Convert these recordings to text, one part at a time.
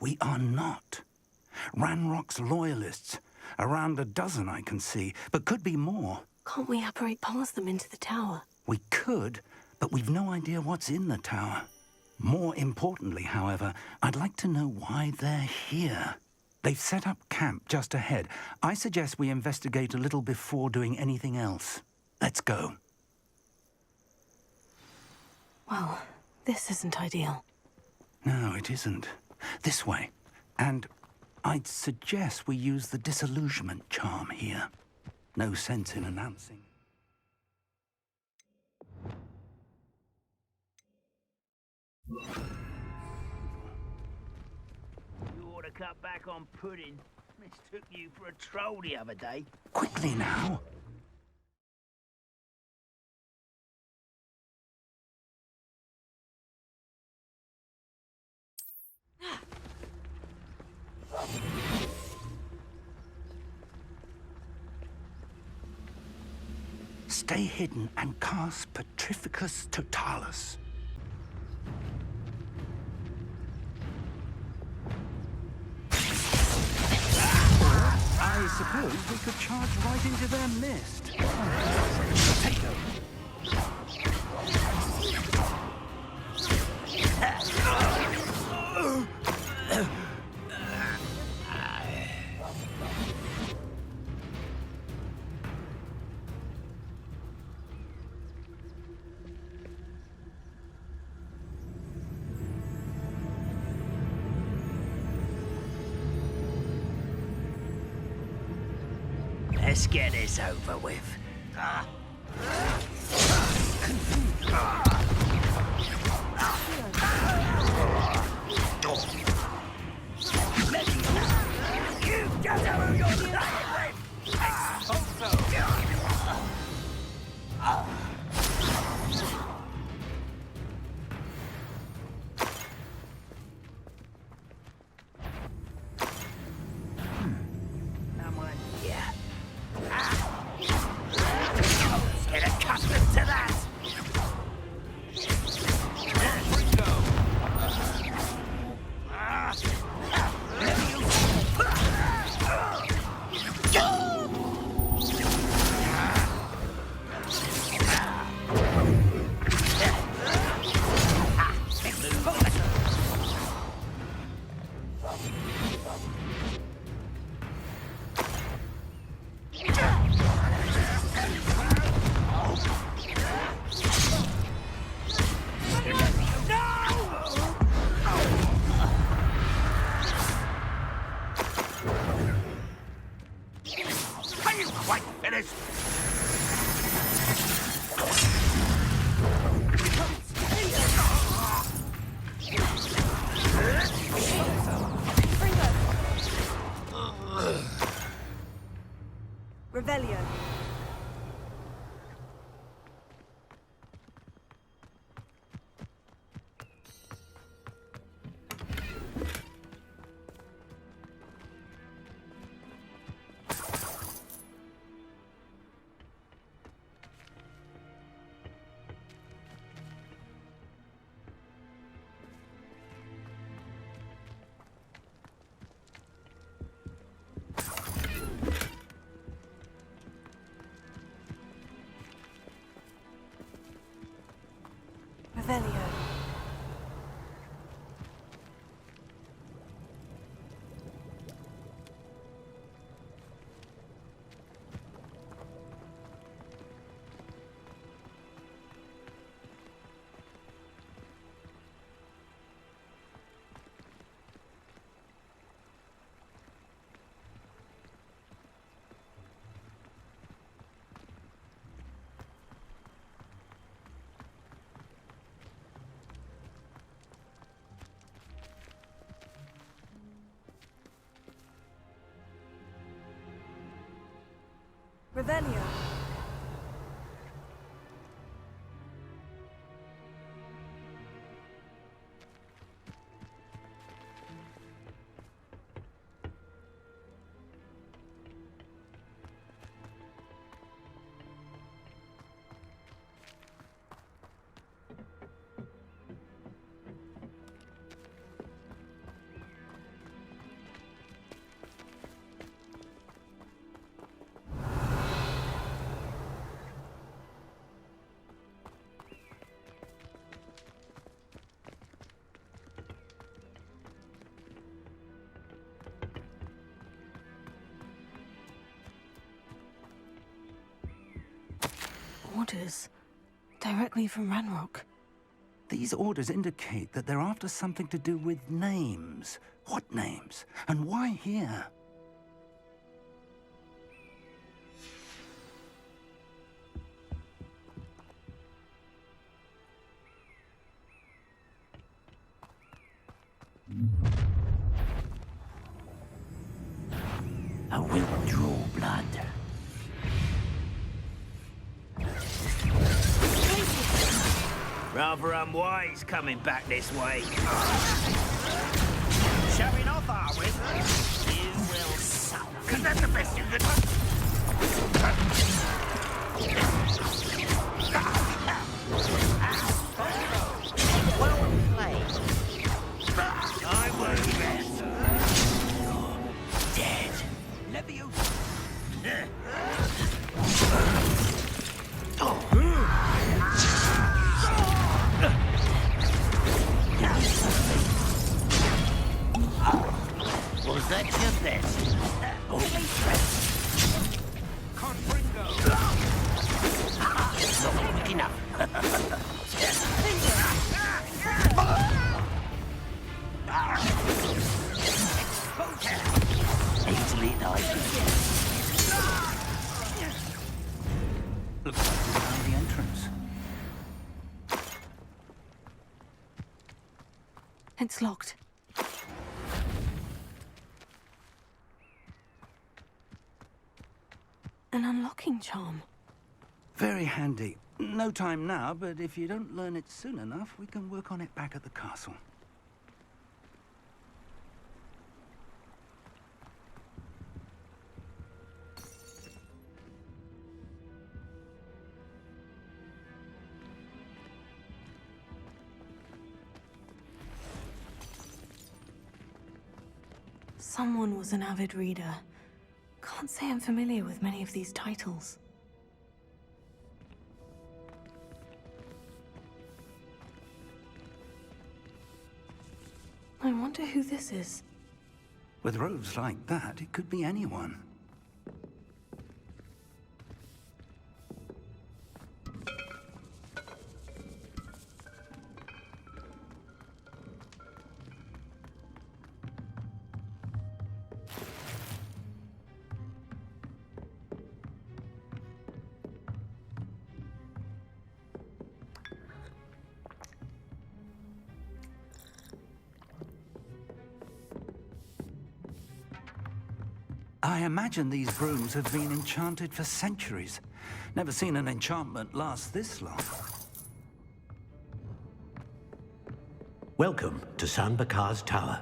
We are not. Ranrock's loyalists. Around a dozen I can see, but could be more. Can't we apparate past them into the tower? We could, but we've no idea what's in the tower. More importantly, however, I'd like to know why they're here. They've set up camp just ahead. I suggest we investigate a little before doing anything else. Let's go. Well, this isn't ideal. No, it isn't. This way. And I'd suggest we use the disillusionment charm here. No sense in announcing. You ought to cut back on pudding. Mistook you for a troll the other day. Quickly now. Stay hidden and cast Petrificus Totalis. I suppose we could charge right into their mist. Potato. Let's get this over with. Revelio. Revelio. Revelio. orders. Directly from Ranrock. These orders indicate that they're after something to do with names. What names? And why here? I will draw blood. Rather unwise coming back this way. Showing off, are we? You will suck. Cause that's the best you can do. Well played. I won't rest. You're dead. Leviosa. Was that your best? Confringo! Not quick enough. Easily died. Looks like we found the entrance. It's locked. An unlocking charm. Very handy. No time now, but if you don't learn it soon enough, we can work on it back at the castle. Someone was an avid reader. Can't say I'm familiar with many of these titles. I wonder who this is. With robes like that, it could be anyone. I imagine these brooms have been enchanted for centuries. Never seen an enchantment last this long. Welcome to San Bakar's tower.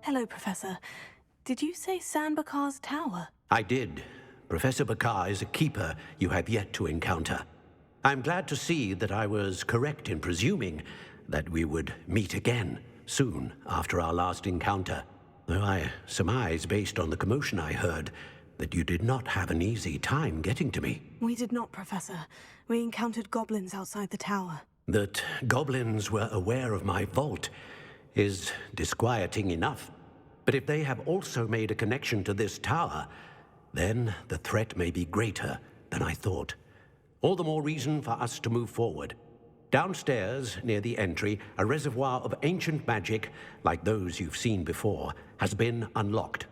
Hello, Professor. Did you say San Bakar's tower? I did. Professor Bakar is a keeper you have yet to encounter. I'm glad to see that I was correct in presuming that we would meet again soon after our last encounter. Though I surmise, based on the commotion I heard, that you did not have an easy time getting to me. We did not, Professor. We encountered goblins outside the tower. That goblins were aware of my vault is disquieting enough. But if they have also made a connection to this tower, then the threat may be greater than I thought. All the more reason for us to move forward. Downstairs, near the entry, a reservoir of ancient magic, like those you've seen before, has been unlocked.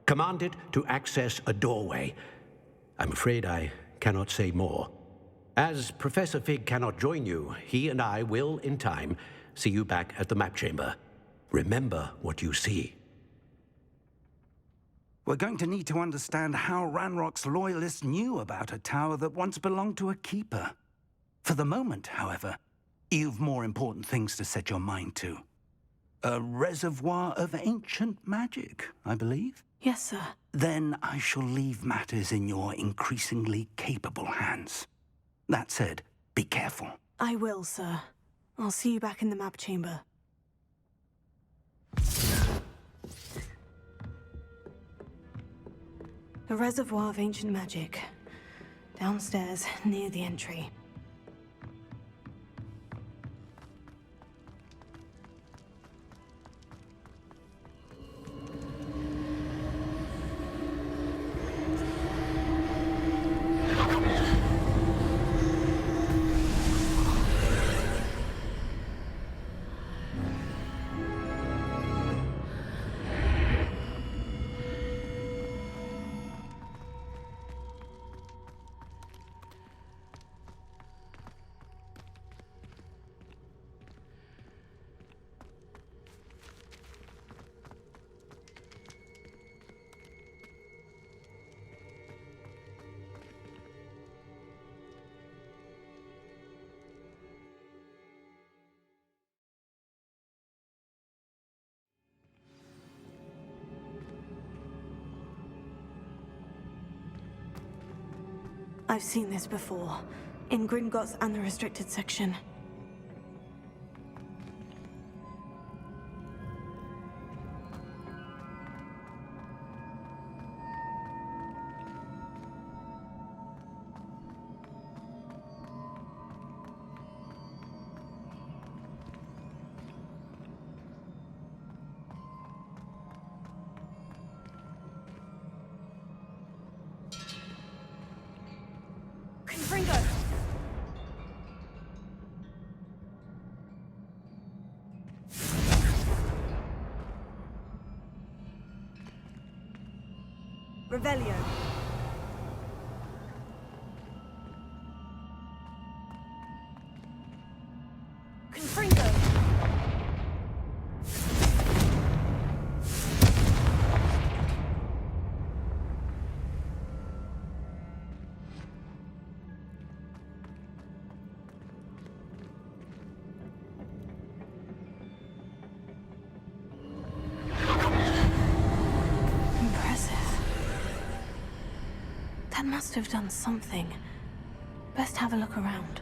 Command it to access a doorway. I'm afraid I cannot say more. As Professor Fig cannot join you, he and I will, in time, see you back at the map chamber. Remember what you see. We're going to need to understand how Ranrock's loyalists knew about a tower that once belonged to a keeper. For the moment, however, you've more important things to set your mind to. A reservoir of ancient magic, I believe? Yes, sir. Then I shall leave matters in your increasingly capable hands. That said, be careful. I will, sir. I'll see you back in the map chamber. A reservoir of ancient magic. Downstairs, near the entry. I've seen this before. In Gringotts and the restricted section. Confringo! Revelio. Confringo. Impressive. That must have done something. Best have a look around.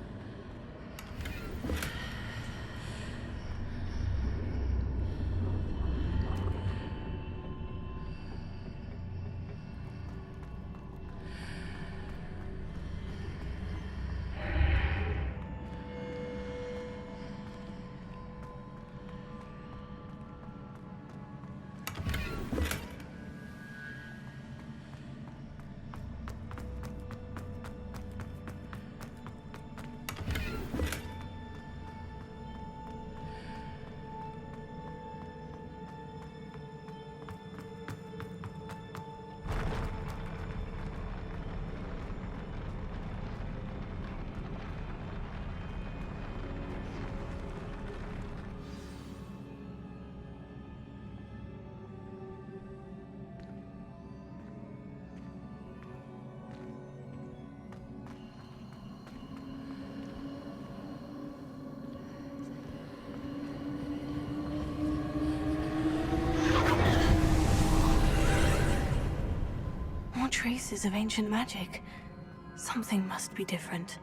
More traces of ancient magic. Something must be different.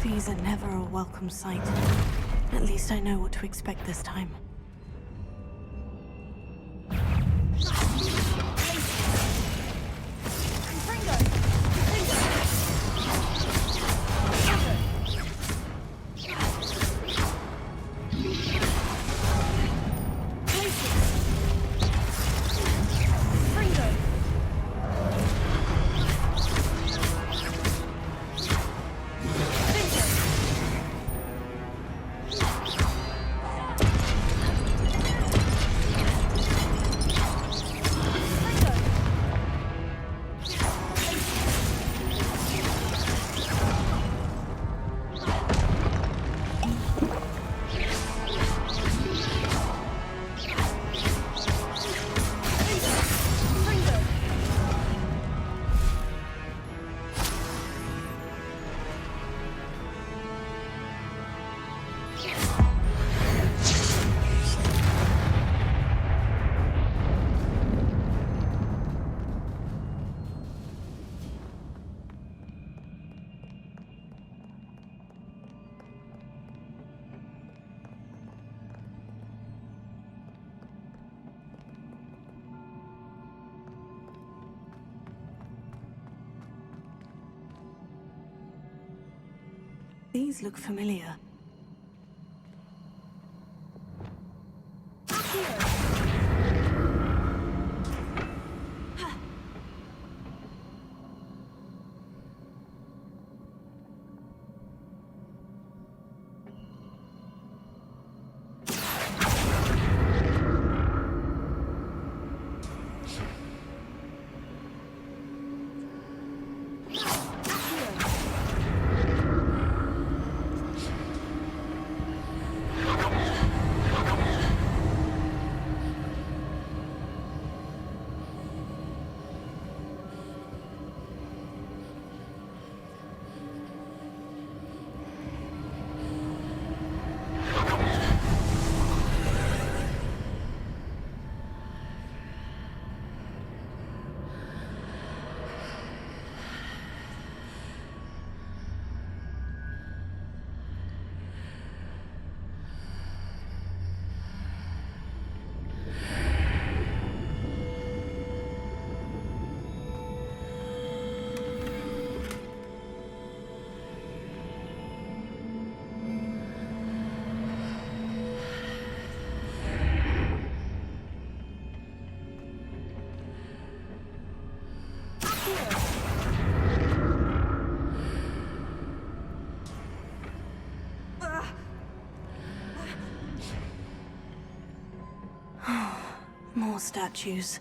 These are never a welcome sight. At least I know what to expect this time. These look familiar. More statues.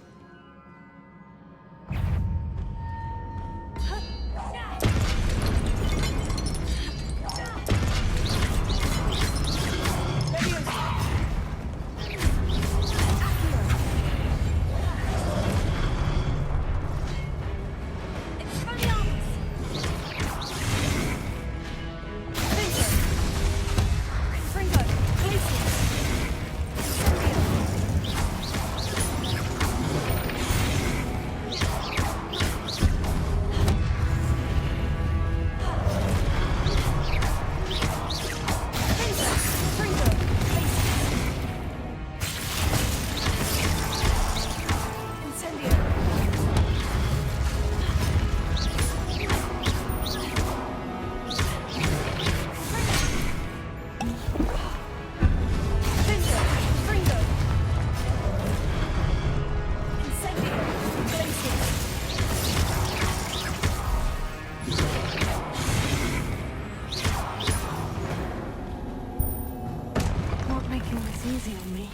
Easy on me.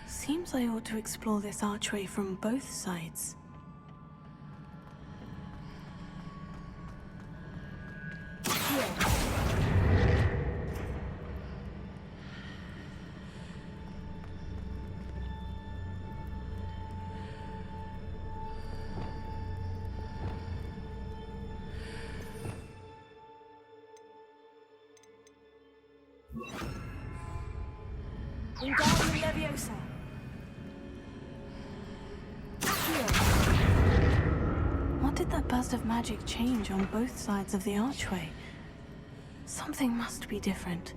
Seems I ought to explore this archway from both sides. Wingardium Leviosa. What did that burst of magic change on both sides of the archway? Something must be different.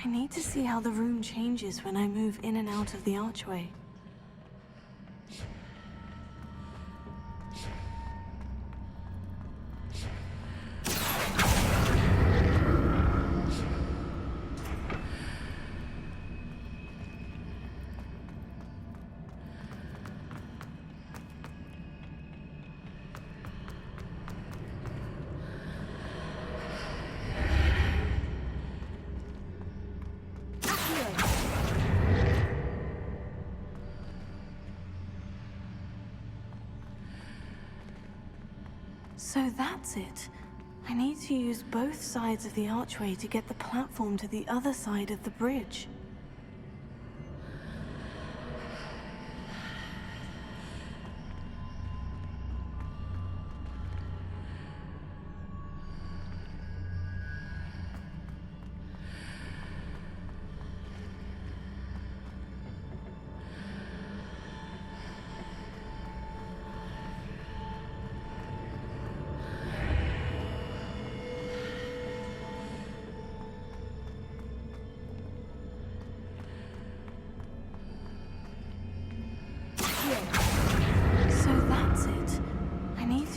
I need to see how the room changes when I move in and out of the archway. So that's it. I need to use both sides of the archway to get the platform to the other side of the bridge.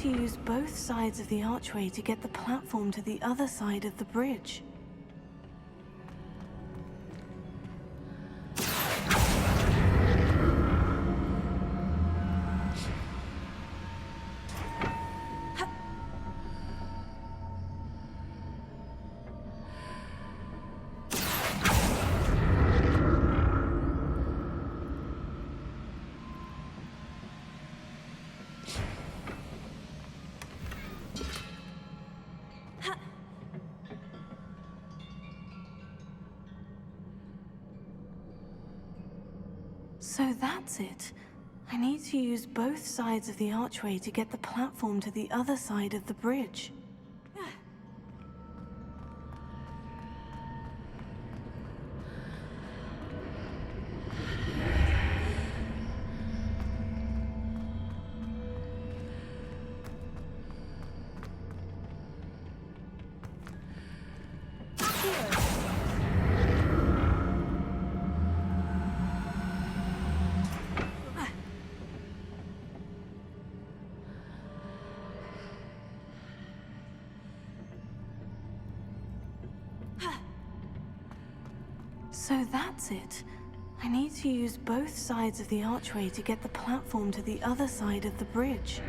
To use both sides of the archway to get the platform to the other side of the bridge. So that's it. I need to use both sides of the archway to get the platform to the other side of the bridge. So that's it. I need to use both sides of the archway to get the platform to the other side of the bridge.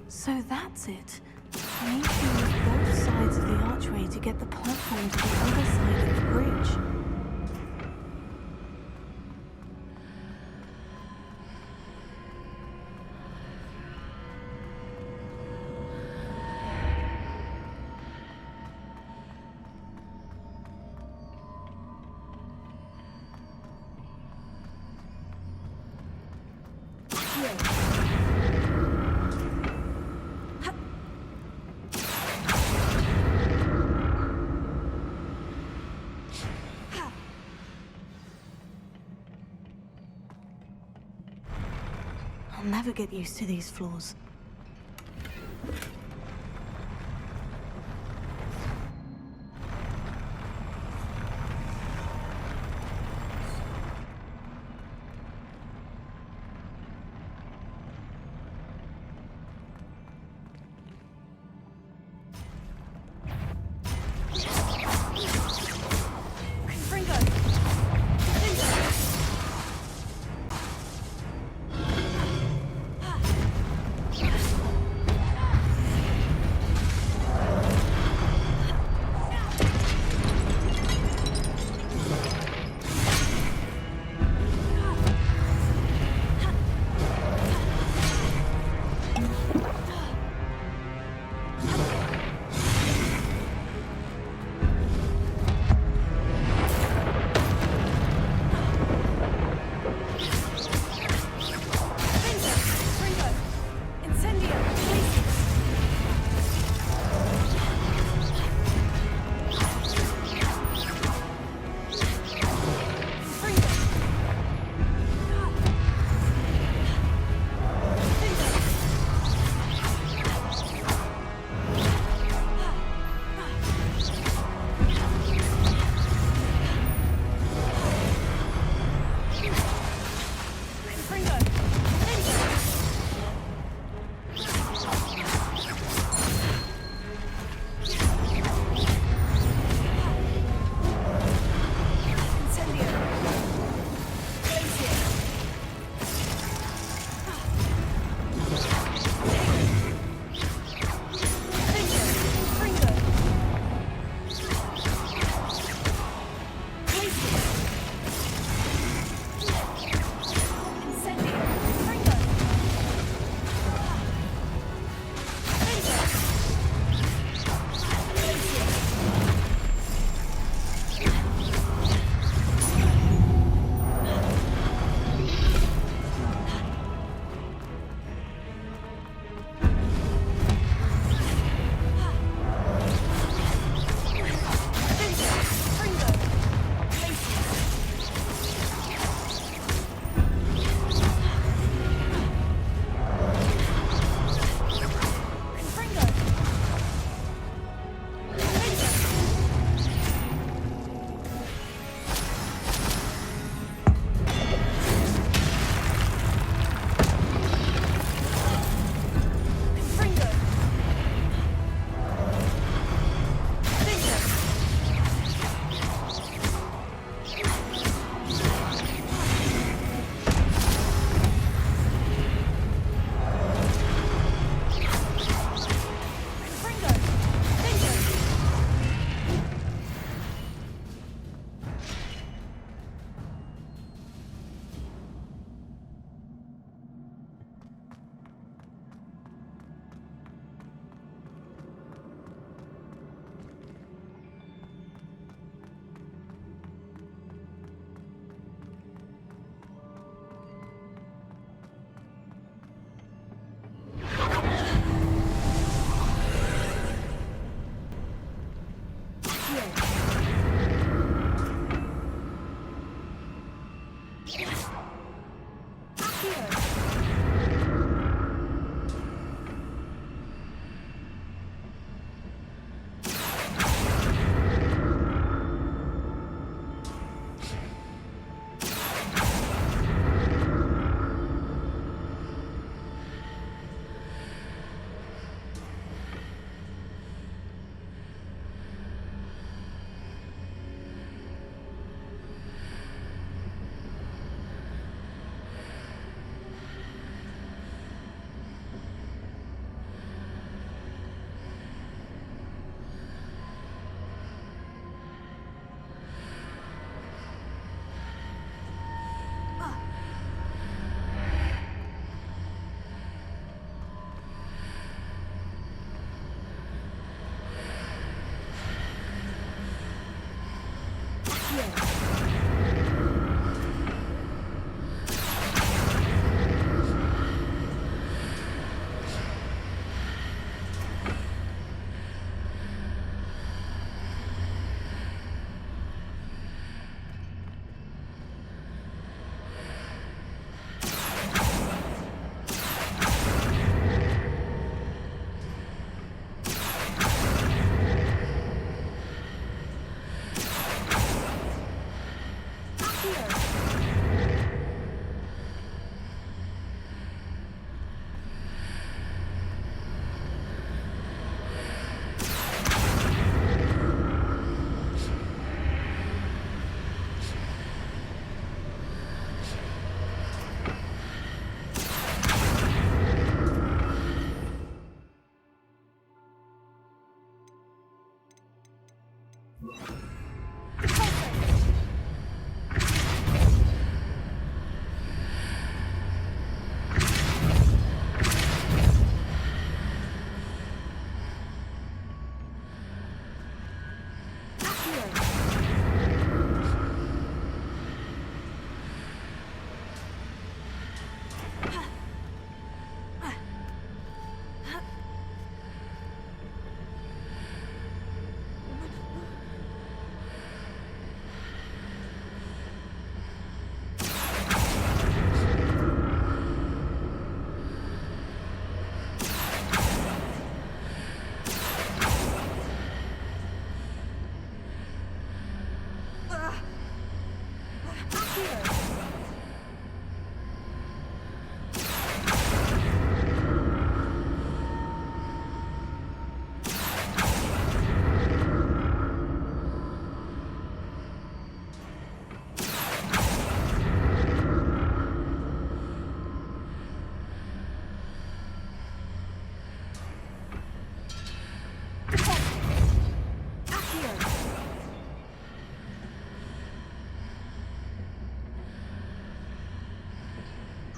So that's it. I need to use both sides of the archway to get the platform to the other side of the bridge. I'll never get used to these floors.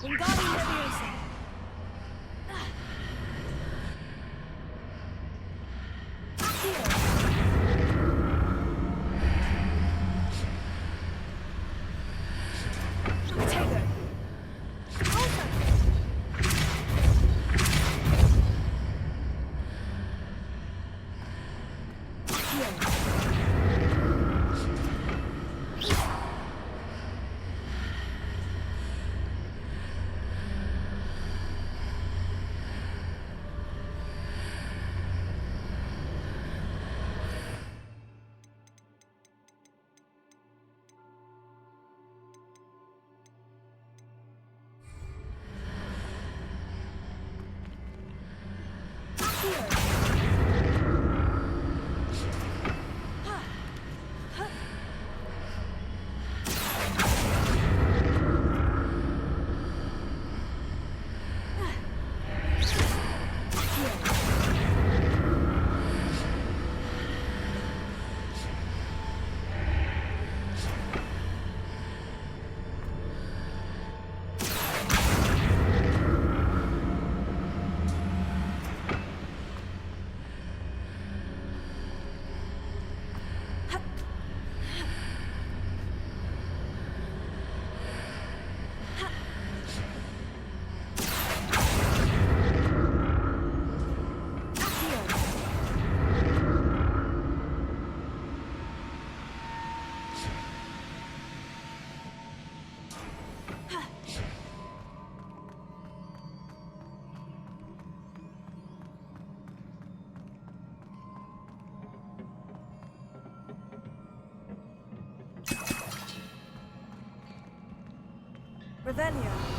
Wingardium Leviosa. Revelio.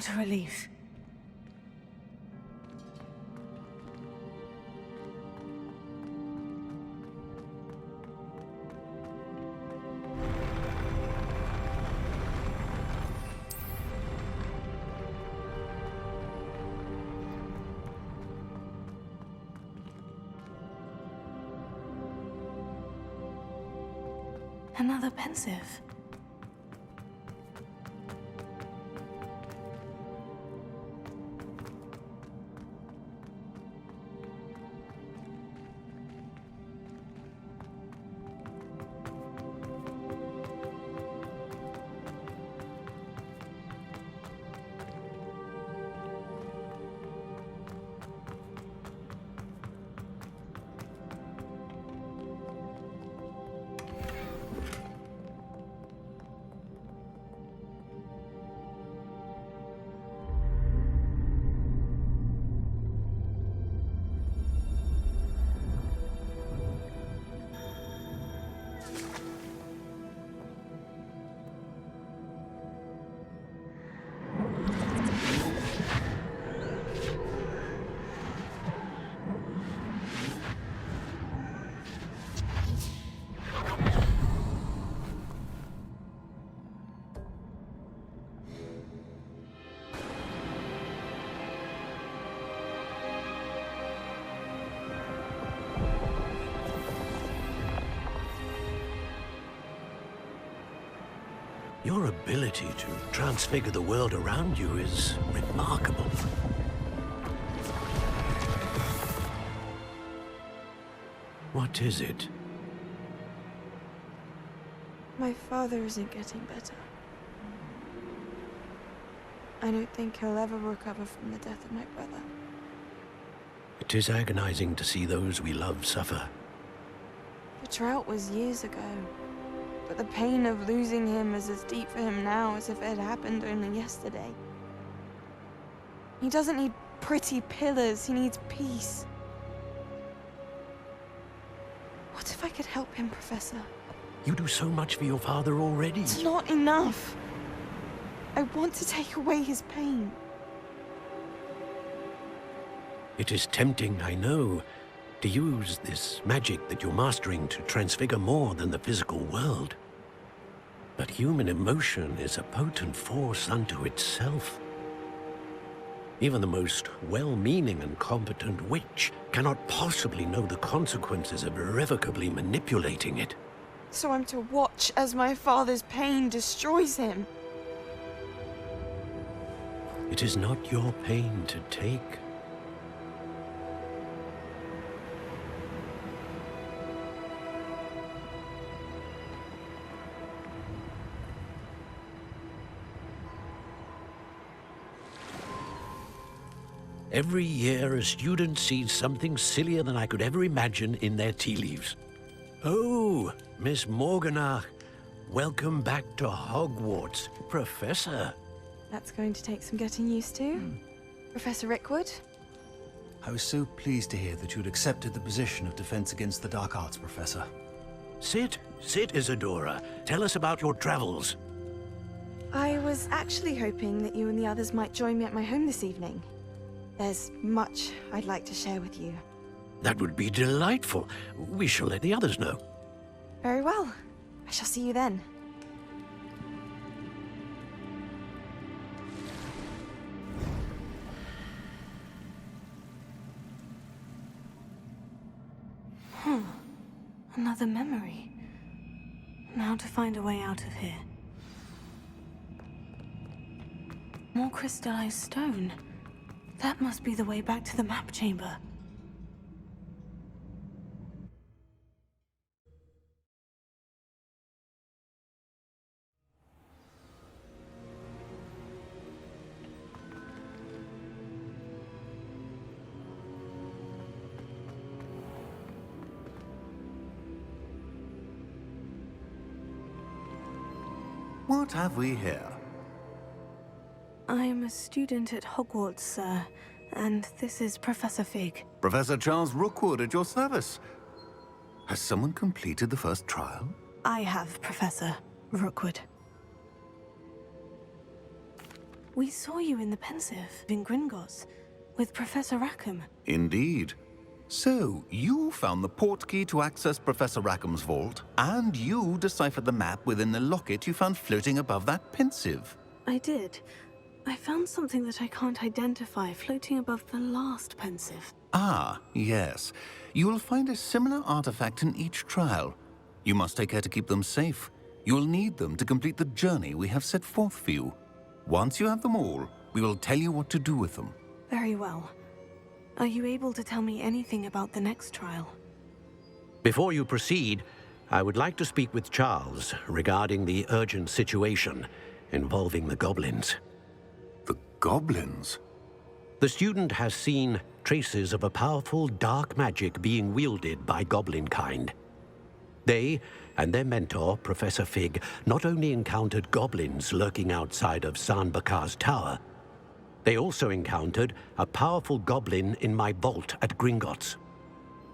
What a relief. Another pensieve. Your ability to transfigure the world around you is remarkable. What is it? My father isn't getting better. I don't think he'll ever recover from the death of my brother. It is agonizing to see those we love suffer. The drought was years ago, but the pain of losing him is as deep for him now as if it had happened only yesterday. He doesn't need pretty pillars, he needs peace. What if I could help him, Professor? You do so much for your father already. It's not enough. I want to take away his pain. It is tempting, I know, to use this magic that you're mastering to transfigure more than the physical world. But human emotion is a potent force unto itself. Even the most well-meaning and competent witch cannot possibly know the consequences of irrevocably manipulating it. So I'm to watch as my father's pain destroys him. It is not your pain to take. Every year, a student sees something sillier than I could ever imagine in their tea leaves. Oh, Miss Morganach, welcome back to Hogwarts, Professor. That's going to take some getting used to. Professor Rickwood? I was so pleased to hear that you'd accepted the position of Defense Against the Dark Arts, Professor. Sit, Isadora. Tell us about your travels. I was actually hoping that you and the others might join me at my home this evening. There's much I'd like to share with you. That would be delightful. We shall let the others know. Very well. I shall see you then. Another memory. Now to find a way out of here. More crystallized stone. That must be the way back to the map chamber. What have we here? I am a student at Hogwarts, sir, and this is Professor Fig. Professor Charles Rookwood at your service. Has someone completed the first trial? I have, Professor Rookwood. We saw you in the Pensieve in Gringotts with Professor Rackham. Indeed. So, you found the portkey to access Professor Rackham's vault, and you deciphered the map within the locket you found floating above that Pensieve. I did. I found something that I can't identify floating above the last Pensieve. Ah, yes. You will find a similar artifact in each trial. You must take care to keep them safe. You will need them to complete the journey we have set forth for you. Once you have them all, we will tell you what to do with them. Very well. Are you able to tell me anything about the next trial? Before you proceed, I would like to speak with Charles regarding the urgent situation involving the goblins. The goblins? The student has seen traces of a powerful dark magic being wielded by goblin kind. They and their mentor, Professor Fig, not only encountered goblins lurking outside of Bakar's tower, they also encountered a powerful goblin in my vault at Gringotts.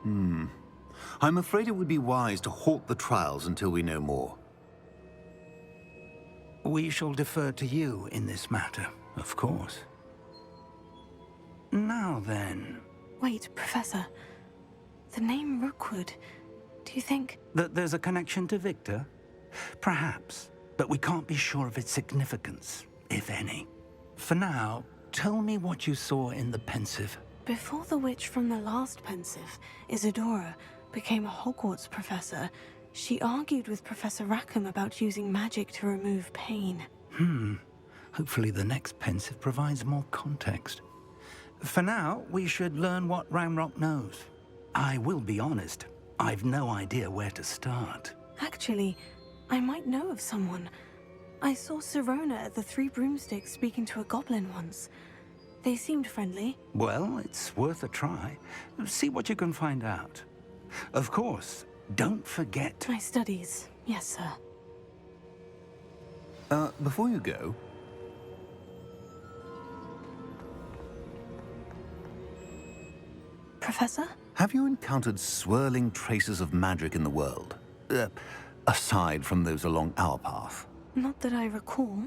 I'm afraid it would be wise to halt the trials until we know more. We shall defer to you in this matter, of course. Now then... Wait, Professor. The name Rookwood. Do you think... That there's a connection to Victor? Perhaps, but we can't be sure of its significance, if any. For now, tell me what you saw in the Pensieve. Before the witch from the last Pensieve, Isadora, became a Hogwarts professor, she argued with Professor Rackham about using magic to remove pain. Hopefully the next Pensieve provides more context. For now, we should learn what Ramrock knows. I will be honest, I've no idea where to start. Actually, I might know of someone. I saw Sirona at the Three Broomsticks speaking to a goblin once. They seemed friendly. Well, it's worth a try. See what you can find out. Of course, don't forget... My studies, yes, sir. Before you go, Professor? have you encountered swirling traces of magic in the world? Aside from those along our path? Not that I recall.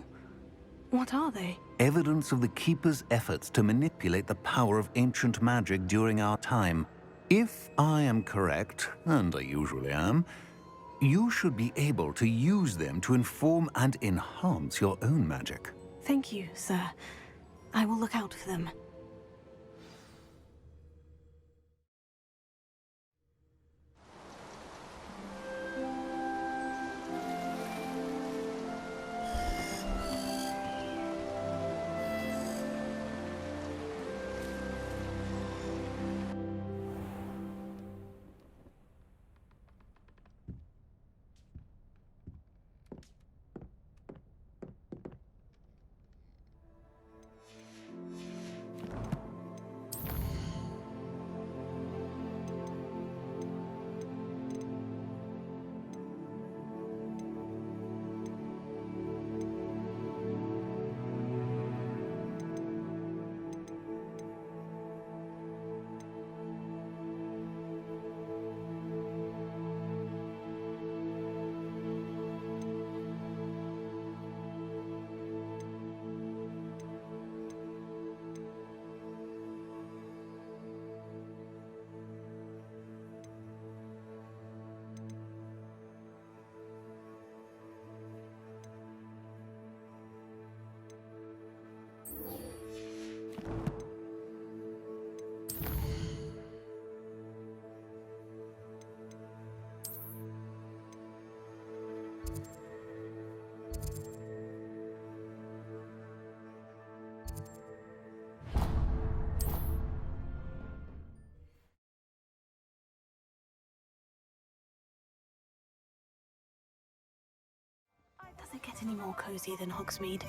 What are they? Evidence of the Keeper's efforts to manipulate the power of ancient magic during our time. If I am correct, and I usually am, you should be able to use them to inform and enhance your own magic. Thank you, sir. I will look out for them. Does it get any more cozy than Hogsmeade?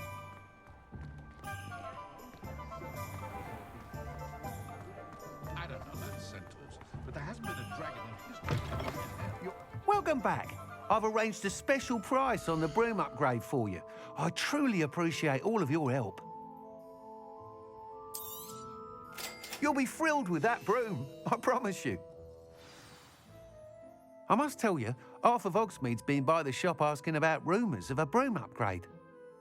I don't know about centaurs, but there hasn't been a dragon in history. Welcome back. I've arranged a special price on the broom upgrade for you. I truly appreciate all of your help. You'll be thrilled with that broom, I promise you. I must tell you, half of Hogsmeade's been by the shop asking about rumours of a broom upgrade.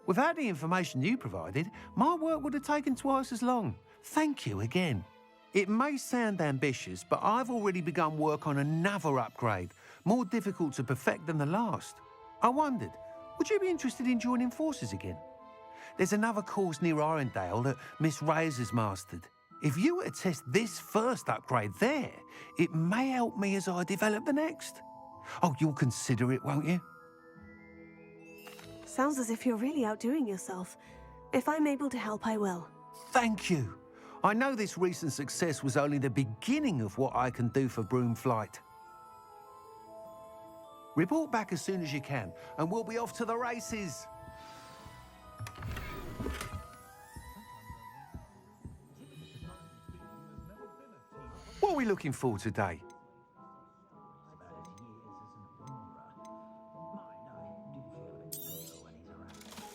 Without the information you provided, my work would have taken twice as long. Thank you again. It may sound ambitious, but I've already begun work on another upgrade, more difficult to perfect than the last. I wondered, would you be interested in joining forces again? There's another course near Irondale that Miss Reyes has mastered. If you were to test this first upgrade there, it may help me as I develop the next. Oh, you'll consider it, won't you? Sounds as if you're really outdoing yourself. If I'm able to help, I will. Thank you. I know this recent success was only the beginning of what I can do for Broomflight. Report back as soon as you can, and we'll be off to the races. What are we looking for today?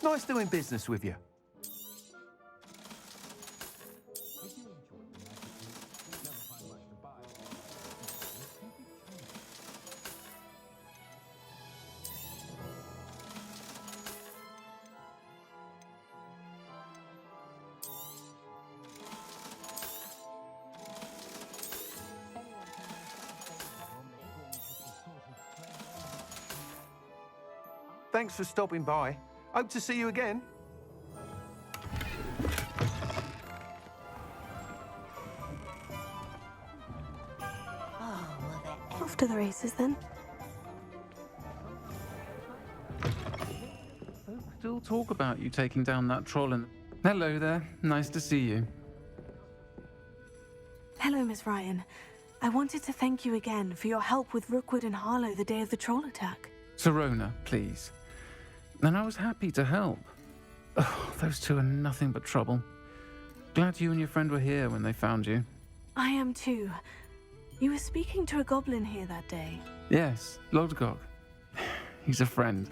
Nice doing business with you. Thanks for stopping by. Hope to see you again. Off to the races then. Still talk about you taking down that troll and... Hello there. Nice to see you. Hello, Miss Ryan. I wanted to thank you again for your help with Rookwood and Harlow the day of the troll attack. Sirona, please. And I was happy to help. Oh, those two are nothing but trouble. Glad you and your friend were here when they found you. I am too. You were speaking to a goblin here that day. Yes, Lodgok. He's a friend.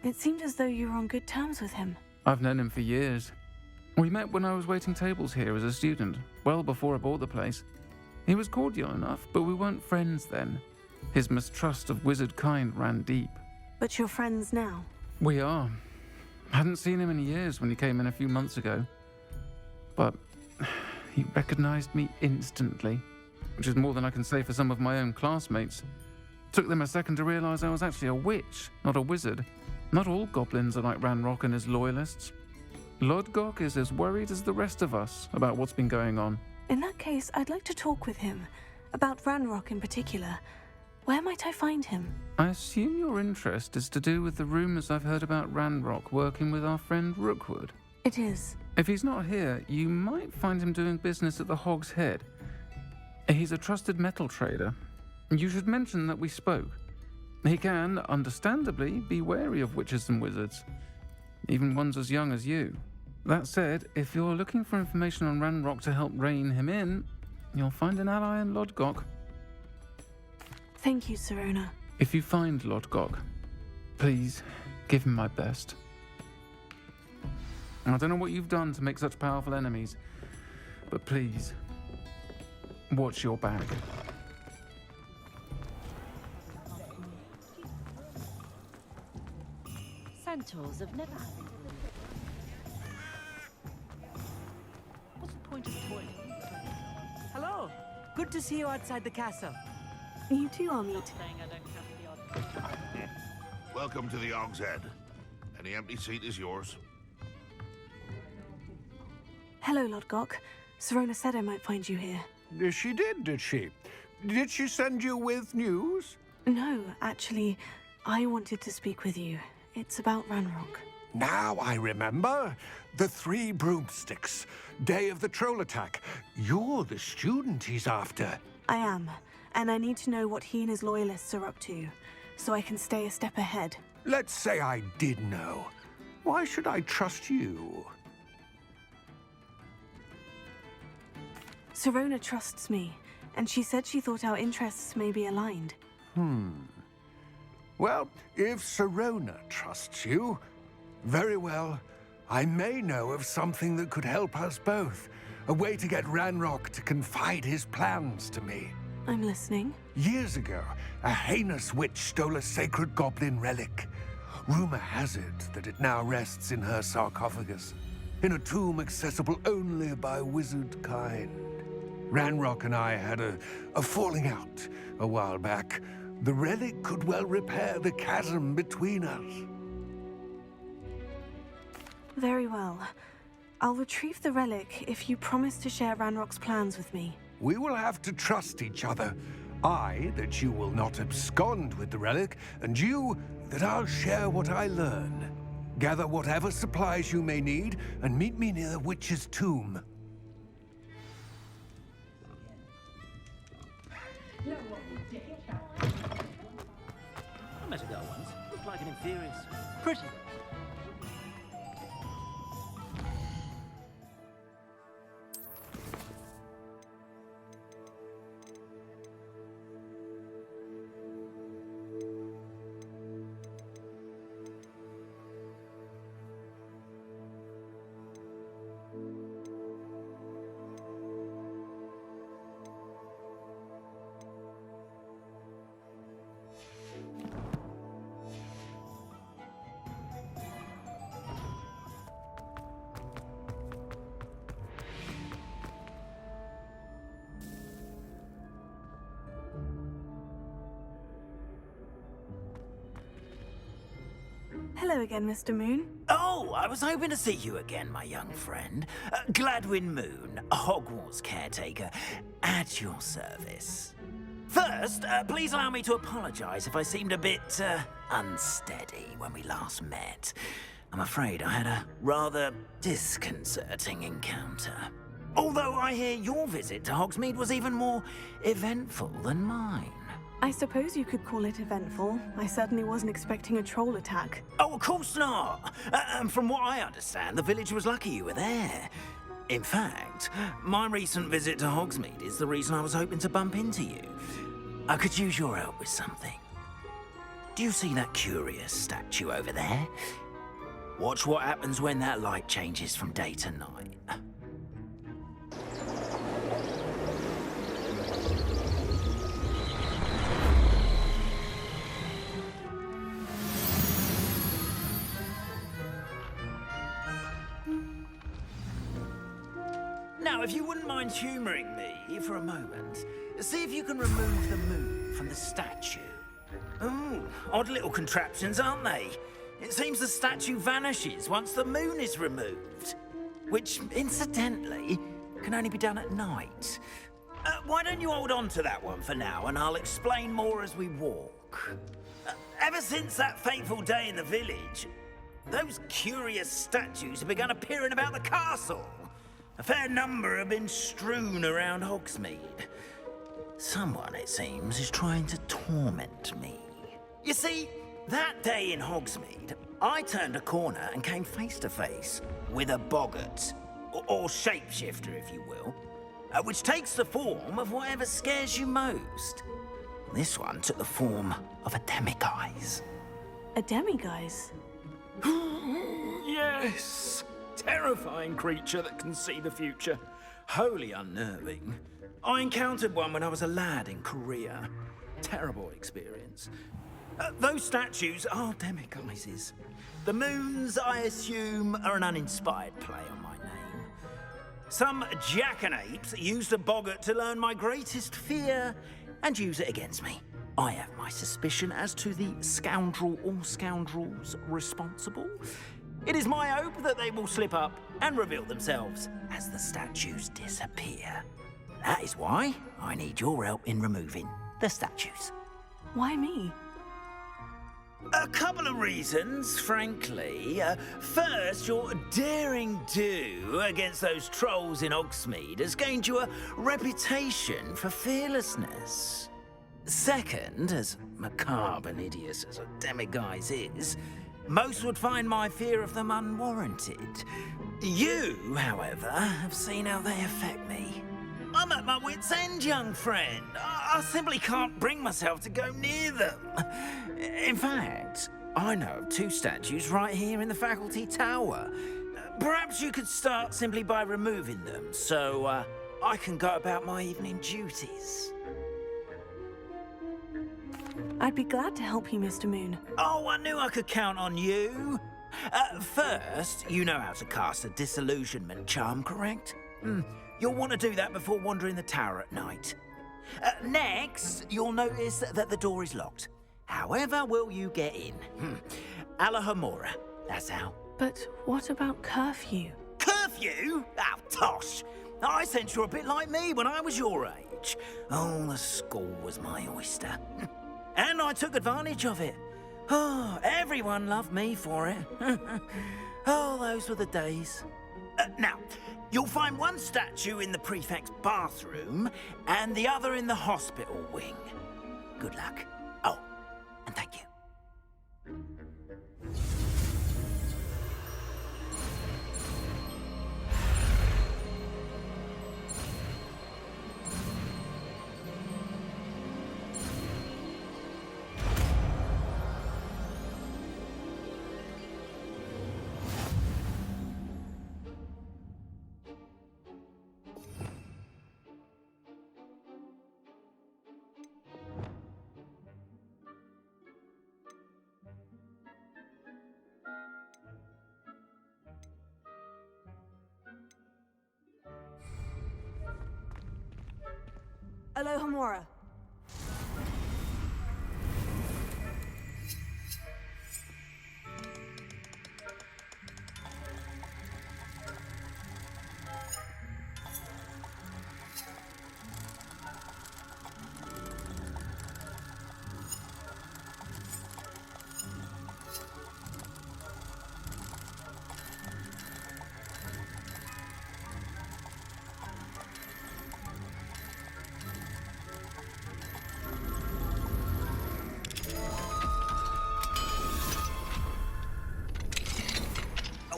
It seemed as though you were on good terms with him. I've known him for years. We met when I was waiting tables here as a student, well before I bought the place. He was cordial enough, but we weren't friends then. His mistrust of wizard kind ran deep. But you're friends now? We are. Hadn't seen him in years when he came in a few months ago. But he recognized me instantly, which is more than I can say for some of my own classmates. Took them a second to realize I was actually a witch, not a wizard. Not all goblins are like Ranrock and his loyalists. Lodgok is as worried as the rest of us about what's been going on. In that case, I'd like to talk with him. About Ranrock in particular. Where might I find him? I assume your interest is to do with the rumors I've heard about Ranrock working with our friend Rookwood. It is. If he's not here, you might find him doing business at the Hog's Head. He's a trusted metal trader. You should mention that we spoke. He can, understandably, be wary of witches and wizards, even ones as young as you. That said, if you're looking for information on Ranrock to help rein him in, you'll find an ally in Lodgok. Thank you, Sirona. If you find Lodgok, please give him my best. I don't know what you've done to make such powerful enemies, but please, watch your back. Centaurs have never had. What's the point of toiling? Hello. Good to see you outside the castle. You too, Amit. Welcome to the Hog's Head. Any empty seat is yours. Hello, Lodgok. Sirona said I might find you here. She did she? Did she send you with news? No, actually, I wanted to speak with you. It's about Ranrock. Now I remember. The 3 broomsticks. Day of the troll attack. You're the student he's after. I am, and I need to know what he and his loyalists are up to, so I can stay a step ahead. Let's say I did know. Why should I trust you? Sirona trusts me, and she said she thought our interests may be aligned. Well, if Sirona trusts you, very well. I may know of something that could help us both. A way to get Ranrock to confide his plans to me. I'm listening. Years ago, a heinous witch stole a sacred goblin relic. Rumor has it that it now rests in her sarcophagus, in a tomb accessible only by wizard kind. Ranrock and I had a falling out a while back. The relic could well repair the chasm between us. Very well. I'll retrieve the relic if you promise to share Ranrock's plans with me. We will have to trust each other. I, that you will not abscond with the relic, and you, that I'll share what I learn. Gather whatever supplies you may need, and meet me near the witch's tomb. I met a girl once. Looked like an inferior. Pretty. Hello again, Mr. Moon. Oh, I was hoping to see you again, my young friend. Gladwin Moon, Hogwarts caretaker, at your service. First, please allow me to apologize if I seemed a bit unsteady when we last met. I'm afraid I had a rather disconcerting encounter. Although I hear your visit to Hogsmeade was even more eventful than mine. I suppose you could call it eventful. I certainly wasn't expecting a troll attack. Oh, of course not. And from what I understand, the village was lucky you were there. In fact, my recent visit to Hogsmeade is the reason I was hoping to bump into you. I could use your help with something. Do you see that curious statue over there? Watch what happens when that light changes from day to night. Now, if you wouldn't mind humouring me for a moment, see if you can remove the moon from the statue. Ooh, odd little contraptions, aren't they? It seems the statue vanishes once the moon is removed. Which, incidentally, can only be done at night. Why don't you hold on to that one for now, and I'll explain more as we walk. Ever since that fateful day in the village, those curious statues have begun appearing about the castle. A fair number have been strewn around Hogsmeade. Someone, it seems, is trying to torment me. You see, that day in Hogsmeade, I turned a corner and came face to face with a boggart, or shapeshifter, if you will, which takes the form of whatever scares you most. This one took the form of a demiguise. A demiguise? Yes! Terrifying creature that can see the future. Wholly unnerving. I encountered one when I was a lad in Korea. Terrible experience. Those statues are demiguises. The moons, I assume, are an uninspired play on my name. Some jackanapes used a boggart to learn my greatest fear and use it against me. I have my suspicion as to the scoundrel or scoundrels responsible. It is my hope that they will slip up and reveal themselves as the statues disappear. That is why I need your help in removing the statues. Why me? A couple of reasons, frankly. First, your daring do against those trolls in Hogsmeade has gained you a reputation for fearlessness. Second, as macabre and hideous as a demiguise is, most would find my fear of them unwarranted. You, however, have seen how they affect me. I'm at my wit's end, young friend. I simply can't bring myself to go near them. In fact, I know of two statues right here in the faculty tower. Perhaps you could start simply by removing them, so I can go about my evening duties. I'd be glad to help you, Mr. Moon. Oh, I knew I could count on you. First, you know how to cast a disillusionment charm, correct? You'll want to do that before wandering the tower at night. Next, you'll notice that the door is locked. However will you get in? Alahomora, that's how. But what about curfew? Curfew? Oh, tosh. I sense you're a bit like me when I was your age. Oh, the school was my oyster. And I took advantage of it. Oh, everyone loved me for it. Oh, those were the days. Now, you'll find one statue in the prefect's bathroom and the other in the hospital wing. Good luck. Oh, and thank you. Alohomora.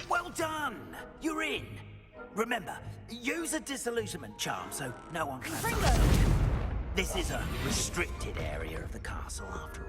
Well done! You're in. Remember, use a disillusionment charm so no one can... This is a restricted area of the castle, after all.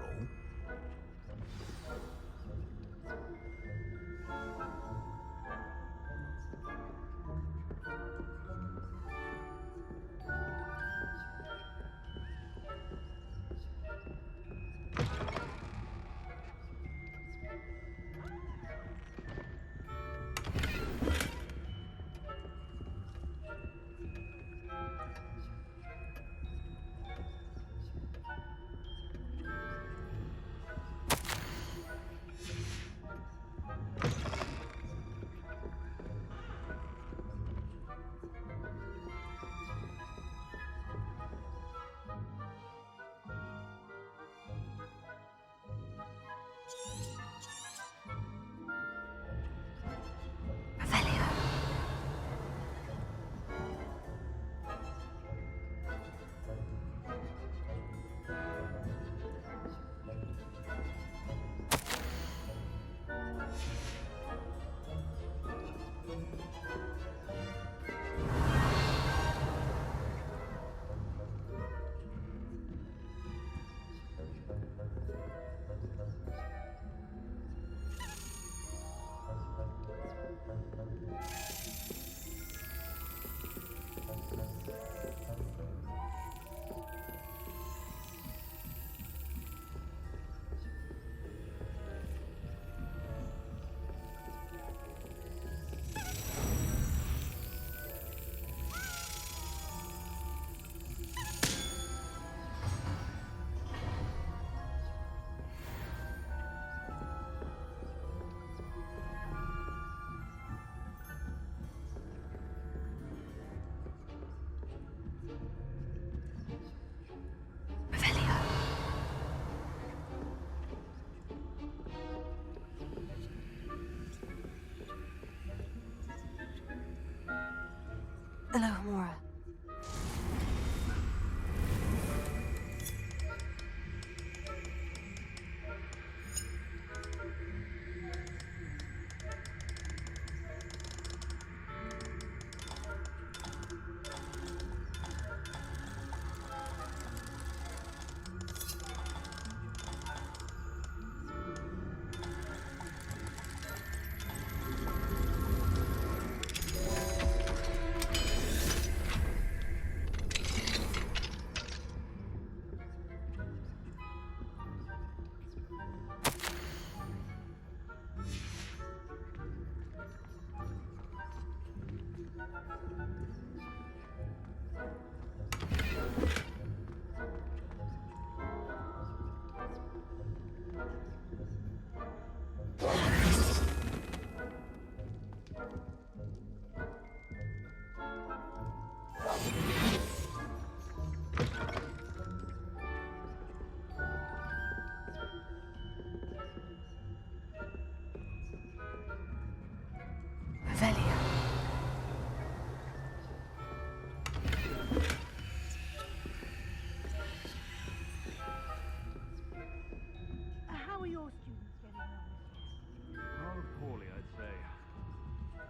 Alohomora.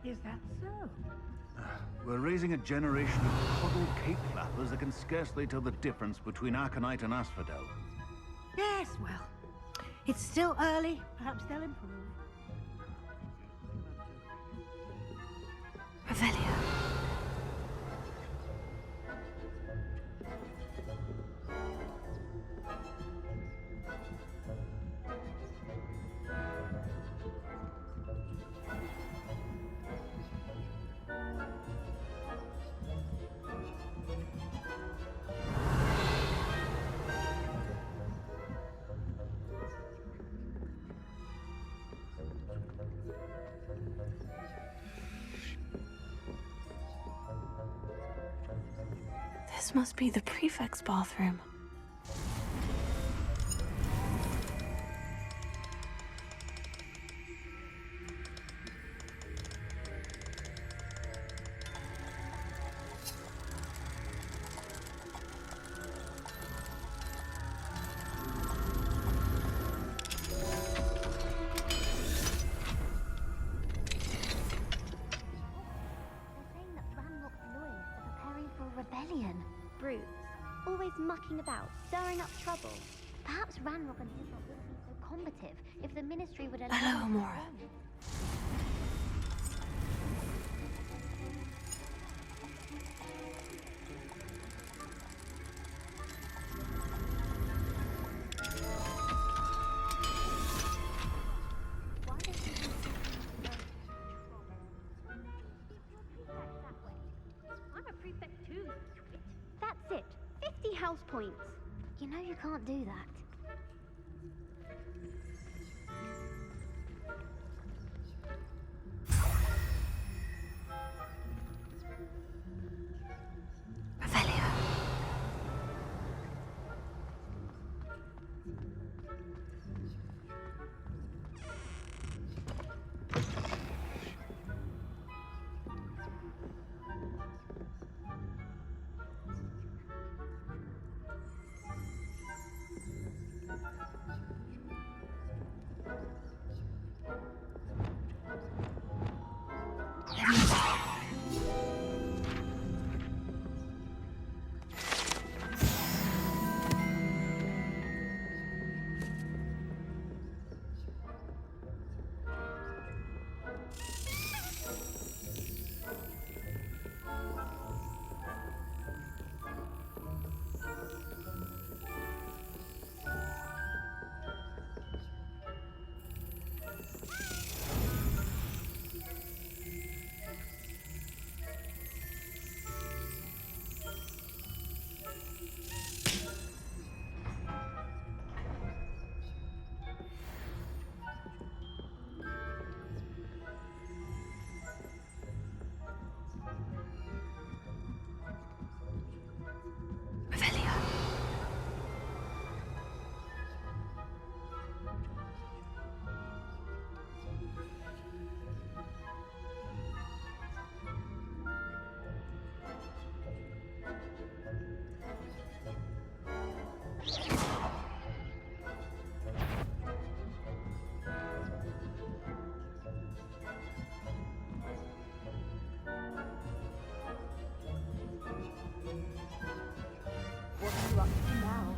Is that so? We're raising a generation of coddled cape flappers that can scarcely tell the difference between aconite and asphodel. Yes, well, it's still early. Perhaps they'll improve. Revelio. This must be the prefect's bathroom. Rebellion. Brutes. Always mucking about, stirring up trouble. Perhaps Ranrock and his lot wouldn't be so combative if the Ministry would allow... Hello, Amora. I'm a prefect too, Twit. That's it. 50 house points. You know you can't do that. What are you up to now?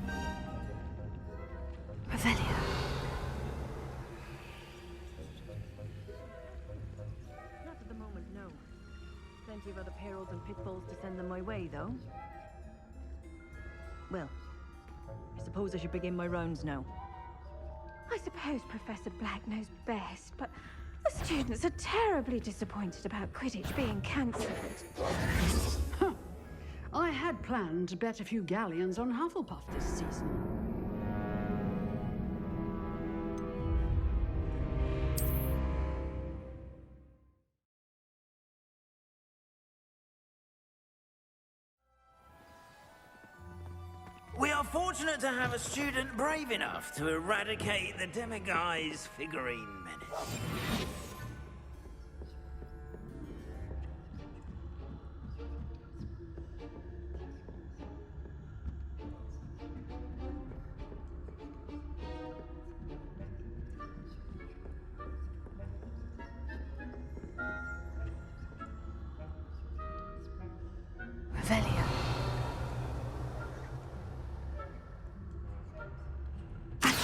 Revelio. Not at the moment, no. Plenty of other perils and pitfalls to send them my way, though. Well, I suppose I should begin my rounds now. I suppose Professor Black knows best, but the students are terribly disappointed about Quidditch being cancelled. Huh. I had planned to bet a few galleons on Hufflepuff this season. We are fortunate to have a student brave enough to eradicate the Demiguise figurine menace.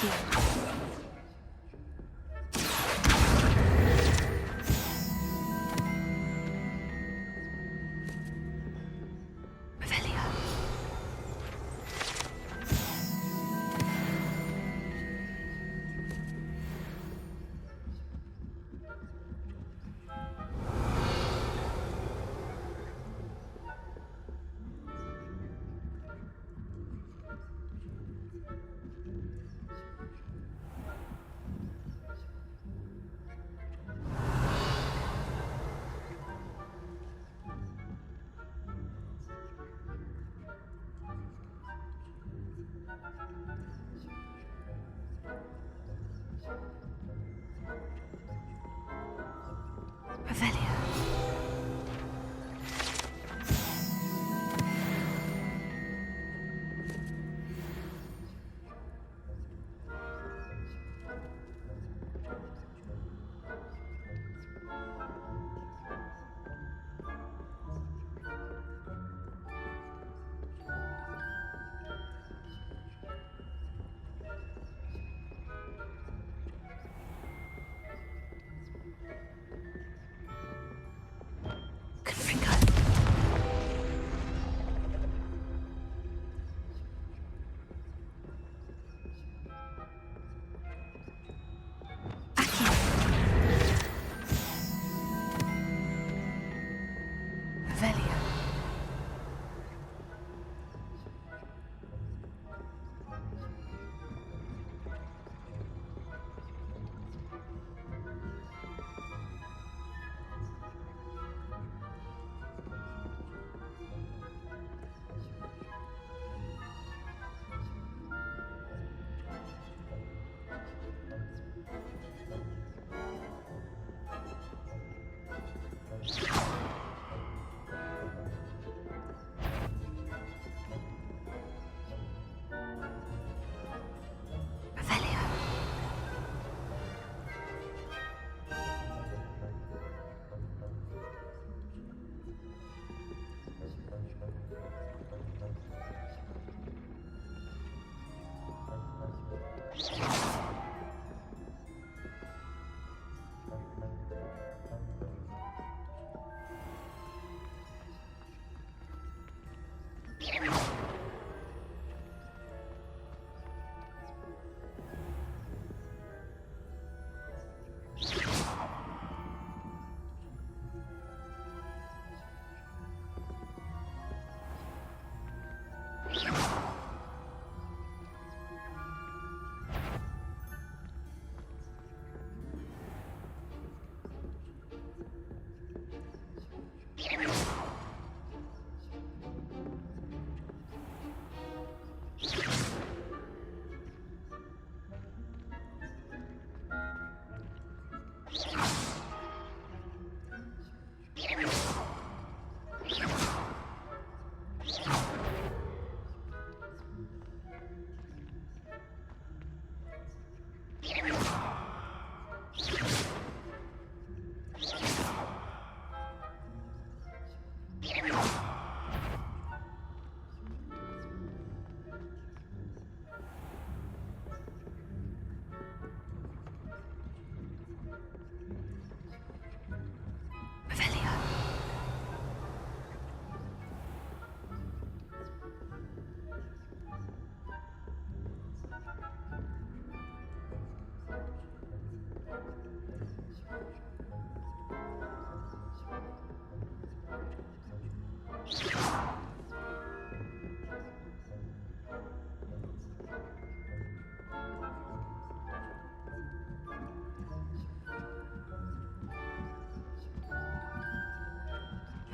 Accio. Revelio.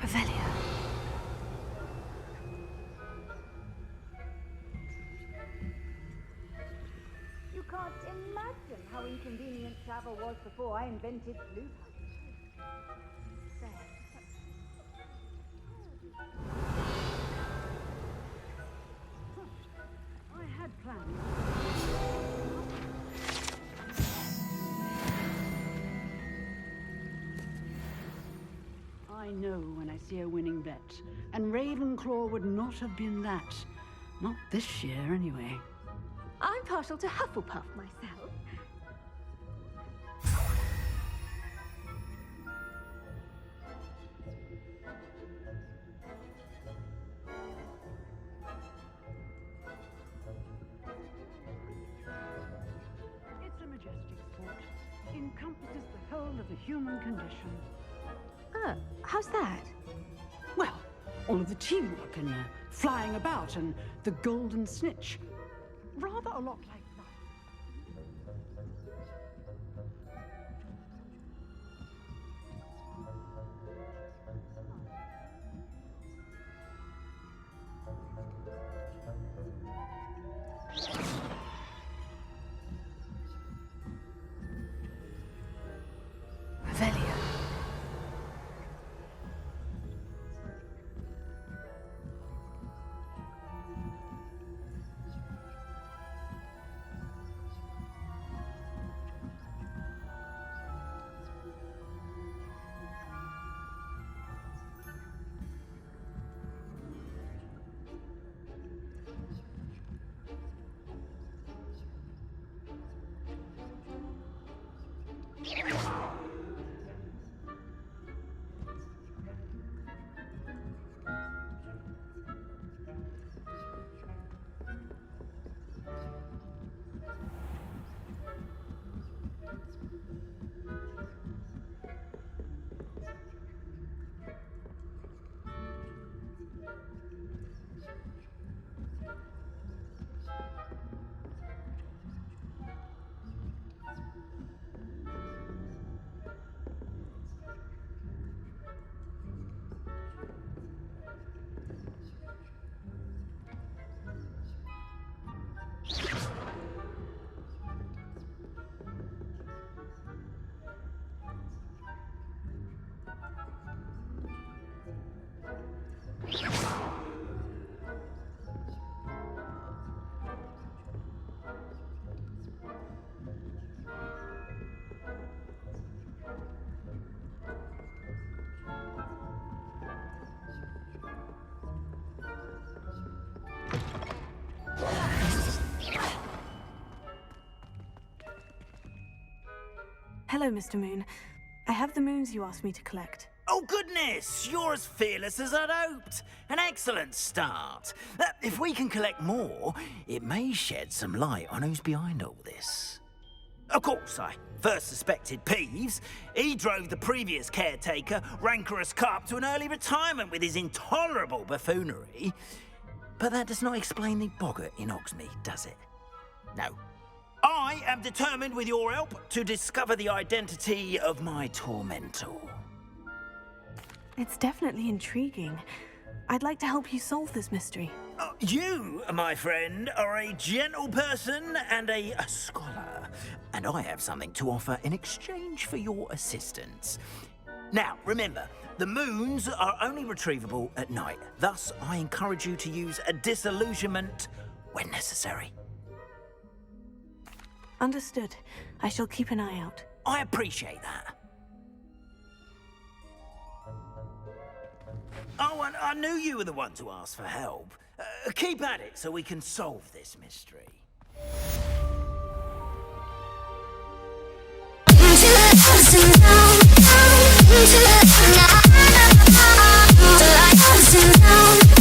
Revelio. You can't imagine how inconvenient travel was before I invented blue I had plans. I know when I see a winning bet, and Ravenclaw would not have been that. Not this year, anyway. I'm partial to Hufflepuff myself. It's a majestic sport. Encompasses the whole of the human condition. How's that? Well, all of the teamwork and flying about and the golden snitch. Rather a lot like Revelio. Hello, Mr. Moon. I have the moons you asked me to collect. Oh, goodness! You're as fearless as I'd hoped. An excellent start. If we can collect more, it may shed some light on who's behind all this. Of course, I first suspected Peeves. He drove the previous caretaker, Rancorous Carp, to an early retirement with his intolerable buffoonery. But that does not explain the boggart in Hogsmeade, does it? No. I am determined, with your help, to discover the identity of my tormentor. It's definitely intriguing. I'd like to help you solve this mystery. You, my friend, are a gentle person and a scholar, and I have something to offer in exchange for your assistance. Now, remember, the moons are only retrievable at night. Thus, I encourage you to use a disillusionment when necessary. Understood. I shall keep an eye out. I appreciate that. Oh, and I knew you were the one to ask for help. Keep at it so we can solve this mystery. Until